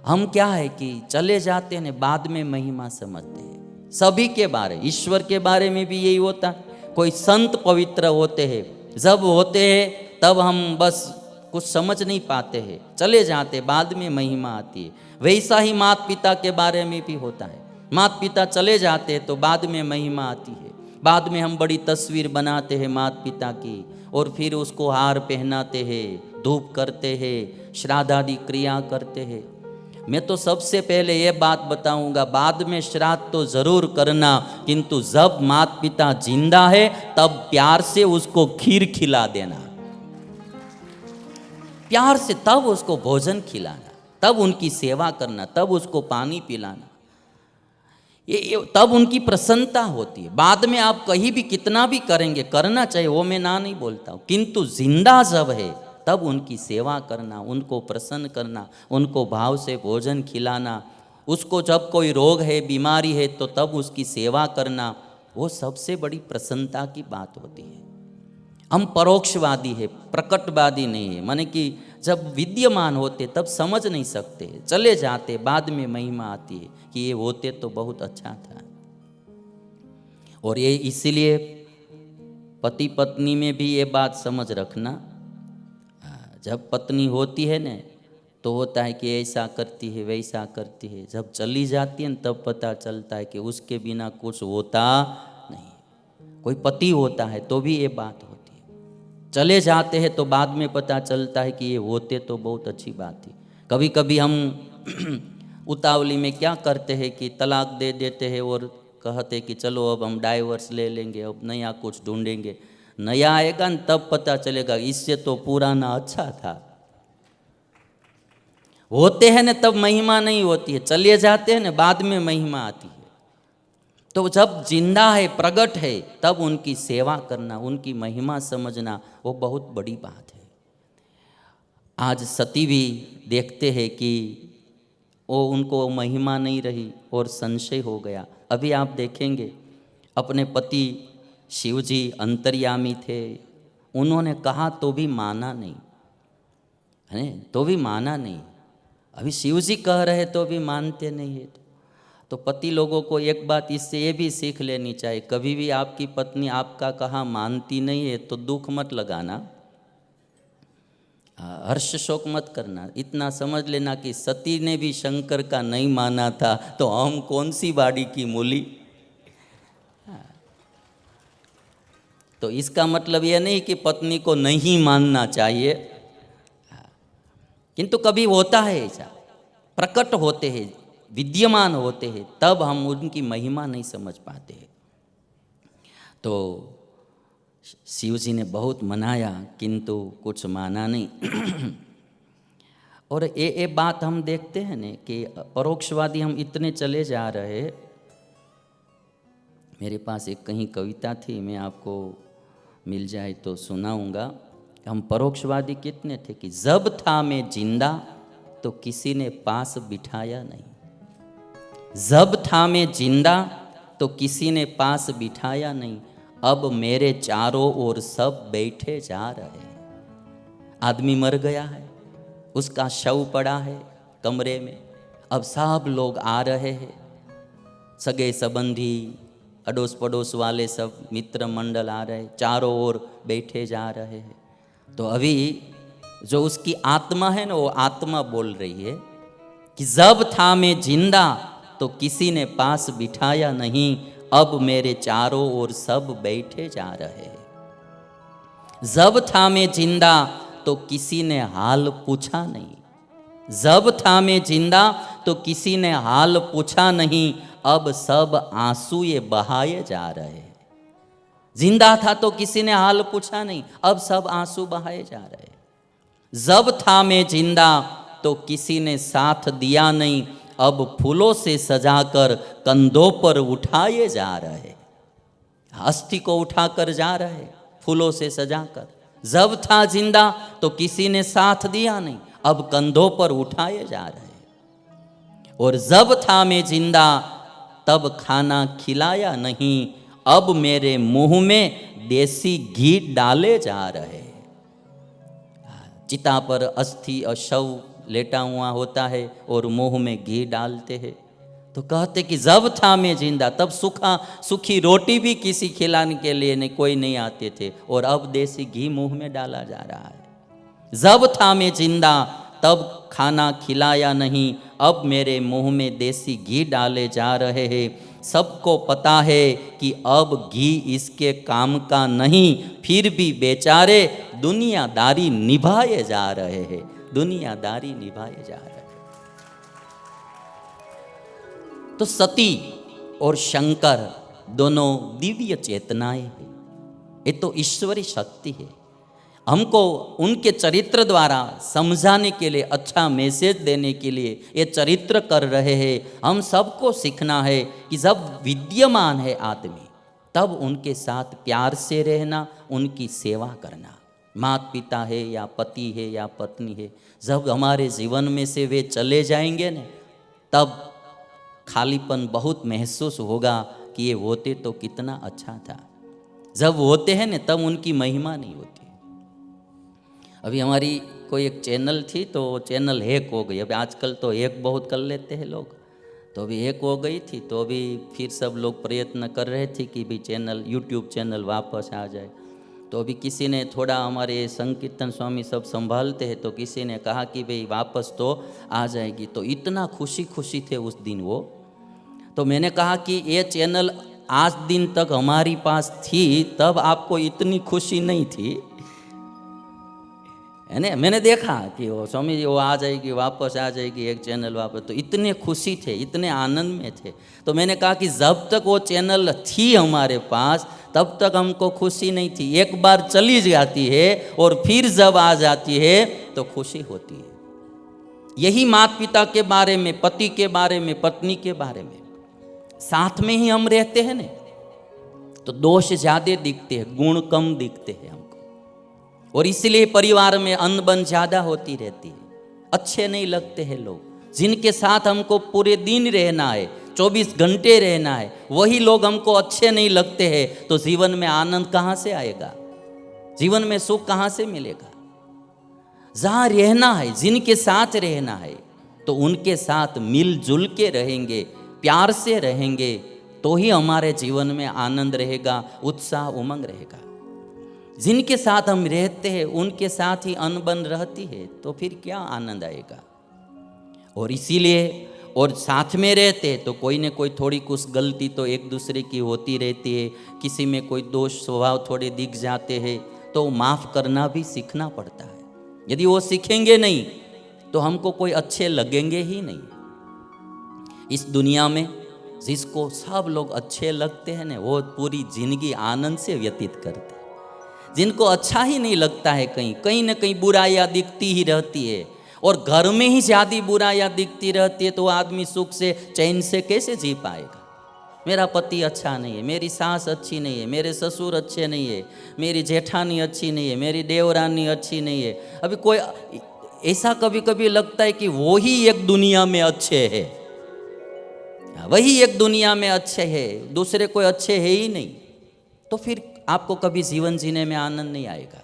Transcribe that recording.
हम क्या है कि चले जाते हैं, बाद में महिमा समझते हैं। सभी के बारे, ईश्वर के बारे में भी यही होता है। कोई संत पवित्र होते हैं, जब होते हैं तब हम बस कुछ समझ नहीं पाते हैं, चले जाते, बाद में महिमा आती है। वैसा ही माता पिता के बारे में भी होता है। माता पिता चले जाते हैं तो बाद में महिमा आती है। बाद में हम बड़ी तस्वीर बनाते हैं माता पिता की, और फिर उसको हार पहनाते हैं, धूप करते हैं, श्राद्ध आदि क्रिया करते हैं। मैं तो सबसे पहले ये बात बताऊंगा, बाद में श्राद्ध तो जरूर करना, किंतु जब माता पिता जिंदा है तब प्यार से उसको खीर खिला देना, प्यार से तब उसको भोजन खिलाना, तब उनकी सेवा करना, तब उसको पानी पिलाना, ये तब उनकी प्रसन्नता होती है। बाद में आप कहीं भी कितना भी करेंगे, करना चाहिए, वो मैं ना नहीं बोलता हूँ, किंतु जिंदा जब है तब उनकी सेवा करना, उनको प्रसन्न करना, उनको भाव से भोजन खिलाना, उसको जब कोई रोग है, बीमारी है, तो तब उसकी सेवा करना, वो सबसे बड़ी प्रसन्नता की बात होती है। हम परोक्षवादी है, प्रकटवादी नहीं है। माने कि जब विद्यमान होते तब समझ नहीं सकते, चले जाते, बाद में महिमा आती है कि ये होते तो बहुत अच्छा था। और ये इसीलिए पति पत्नी में भी ये बात समझ रखना, जब पत्नी होती है न तो होता है कि ऐसा करती है, वैसा करती है, जब चली जाती है न तब पता चलता है कि उसके बिना कुछ होता नहीं। कोई पति होता है तो भी ये बात होती है, चले जाते हैं तो बाद में पता चलता है कि ये होते तो बहुत अच्छी बात थी। कभी कभी हम उतावली में क्या करते हैं कि तलाक दे देते हैं और कहते कि चलो अब हम डाइवर्स ले लेंगे, अब नया कुछ ढूंढेंगे। नया आएगा न तब पता चलेगा इससे तो पुराना अच्छा था। होते हैं न तब महिमा नहीं होती है, चले जाते हैं न बाद में महिमा आती है। तो जब जिंदा है, प्रगट है, तब उनकी सेवा करना, उनकी महिमा समझना, वो बहुत बड़ी बात है। आज सती भी देखते हैं कि वो उनको महिमा नहीं रही और संशय हो गया। अभी आप देखेंगे अपने पति शिव जी अंतर्यामी थे, उन्होंने कहा तो भी माना नहीं है, तो भी माना नहीं। अभी शिव जी कह रहे तो भी मानते नहीं है। तो पति लोगों को एक बात इससे ये भी सीख लेनी चाहिए, कभी भी आपकी पत्नी आपका कहा मानती नहीं है तो दुख मत लगाना, हर्ष शोक मत करना। इतना समझ लेना कि सती ने भी शंकर का नहीं माना था तो हम कौन सी बाड़ी की मूली। तो इसका मतलब यह नहीं कि पत्नी को नहीं मानना चाहिए, किंतु कभी होता है ऐसा, प्रकट होते हैं, विद्यमान होते हैं, तब हम उनकी महिमा नहीं समझ पाते। तो शिव जी ने बहुत मनाया किंतु कुछ माना नहीं। और ये बात हम देखते हैं न कि परोक्षवादी हम इतने चले जा रहे। मेरे पास एक कहीं कविता थी, मैं आपको मिल जाए तो सुनाऊंगा। हम परोक्षवादी कितने थे कि जब था मैं जिंदा तो किसी ने पास बिठाया नहीं, जब था मैं जिंदा तो किसी ने पास बिठाया नहीं, अब मेरे चारों ओर सब बैठे जा रहे। आदमी मर गया है, उसका शव पड़ा है कमरे में, अब सब लोग आ रहे हैं, सगे संबंधी, अड़ोस पड़ोस वाले सब मित्र मंडल आ रहे, चारों ओर बैठे जा रहे हैं। तो अभी जो उसकी आत्मा है ना, वो आत्मा बोल रही है कि जब था मैं जिंदा तो किसी ने पास बिठाया नहीं, अब मेरे चारों ओर सब बैठे जा रहे हैं। जब था मैं जिंदा तो किसी ने हाल पूछा नहीं, जब था मैं जिंदा तो किसी ने हाल पूछा नहीं, अब सब आंसू ये बहाए जा रहे हैं। जिंदा था तो किसी ने हाल पूछा नहीं, अब सब आंसू बहाए जा रहे हैं। जब था मैं जिंदा तो किसी ने साथ दिया नहीं, अब फूलों से सजाकर कंधों पर उठाए जा रहे, अस्थि को उठाकर जा रहे फूलों से सजाकर। जब था जिंदा तो किसी ने साथ दिया नहीं, अब कंधों पर उठाए जा रहे। और जब था मैं जिंदा तब खाना खिलाया नहीं, अब मेरे मुंह में देसी घी डाले जा रहे। चिता पर अस्थि और शव लेटा हुआ होता है और मुंह में घी डालते हैं। तो कहते कि जब था मैं जिंदा, तब सूखी रोटी भी किसी खिलाने के लिए नहीं, कोई नहीं आते थे, और अब देसी घी मुंह में डाला जा रहा है। जब था मैं जिंदा तब खाना खिलाया नहीं, अब मेरे मुंह में देसी घी डाले जा रहे हैं। सबको पता है कि अब घी इसके काम का नहीं, फिर भी बेचारे दुनियादारी निभाए जा रहे हैं, दुनियादारी निभाए जा रहे हैं। तो सती और शंकर दोनों दिव्य चेतनाएं हैं, ये तो ईश्वरी शक्ति है। हमको उनके चरित्र द्वारा समझाने के लिए, अच्छा मैसेज देने के लिए ये चरित्र कर रहे हैं। हम सबको सीखना है कि जब विद्यमान है आदमी, तब उनके साथ प्यार से रहना, उनकी सेवा करना। माता पिता है या पति है या पत्नी है, जब हमारे जीवन में से वे चले जाएंगे न, तब खालीपन बहुत महसूस होगा कि ये होते तो कितना अच्छा था। जब होते हैं न, तब उनकी महिमा नहीं होती। अभी हमारी कोई एक चैनल थी, तो चैनल हैक हो गई। अभी आजकल तो हैक बहुत कर लेते हैं लोग, तो अभी हैक हो गई थी। तो अभी फिर सब लोग प्रयत्न कर रहे थे कि भी चैनल, यूट्यूब चैनल वापस आ जाए। तो अभी किसी ने थोड़ा, हमारे संकीर्तन स्वामी सब संभालते हैं, तो किसी ने कहा कि भाई वापस तो आ जाएगी। तो इतना खुशी खुशी थे उस दिन वो। तो मैंने कहा कि ये चैनल आज दिन तक हमारी पास थी, तब आपको इतनी खुशी नहीं थी, है ना। मैंने देखा कि वो स्वामी जी वो आ जाएगी, वापस आ जाएगी एक चैनल वापस, तो इतने खुशी थे, इतने आनंद में थे। तो मैंने कहा कि जब तक वो चैनल थी हमारे पास, तब तक हमको खुशी नहीं थी। एक बार चली जाती है और फिर जब आ जाती है तो खुशी होती है। यही माता पिता के बारे में, पति के बारे में, पत्नी के बारे में, साथ में ही हम रहते हैं ना, तो दोष ज़्यादा दिखते हैं, गुण कम दिखते हैं हमको, और इसलिए परिवार में अनबन ज़्यादा होती रहती है। अच्छे नहीं लगते हैं लोग। जिनके साथ हमको पूरे दिन रहना है, 24 घंटे रहना है, वही लोग हमको अच्छे नहीं लगते हैं, तो जीवन में आनंद कहाँ से आएगा, जीवन में सुख कहाँ से मिलेगा। जहाँ रहना है, जिनके साथ रहना है, तो उनके साथ मिलजुल के रहेंगे, प्यार से रहेंगे, तो ही हमारे जीवन में आनंद रहेगा, उत्साह उमंग रहेगा। जिनके साथ हम रहते हैं उनके साथ ही अनबन रहती है, तो फिर क्या आनंद आएगा। और इसीलिए, और साथ में रहते हैं तो कोई न कोई थोड़ी कुछ गलती तो एक दूसरे की होती रहती है। किसी में कोई दोष स्वभाव थोड़े दिख जाते हैं, तो माफ़ करना भी सीखना पड़ता है। यदि वो सीखेंगे नहीं तो हमको कोई अच्छे लगेंगे ही नहीं। इस दुनिया में जिसको सब लोग अच्छे लगते हैं ना, वो पूरी जिंदगी आनंद से व्यतीत करते हैं। जिनको अच्छा ही नहीं लगता है, कहीं न कहीं बुराइयाँ दिखती ही रहती है, और घर में ही ज़्यादा बुराइयाँ दिखती रहती है, तो आदमी सुख से चैन से कैसे जी पाएगा। मेरा पति अच्छा नहीं है, मेरी सास अच्छी नहीं है, मेरे ससुर अच्छे नहीं है, मेरी जेठानी अच्छी नहीं है, मेरी देवरानी अच्छी नहीं है। अभी कोई ऐसा कभी कभी लगता है कि वो ही एक दुनिया में अच्छे है, वही एक दुनिया में अच्छे है, दूसरे कोई अच्छे है ही नहीं। तो फिर आपको कभी जीवन जीने में आनंद नहीं आएगा।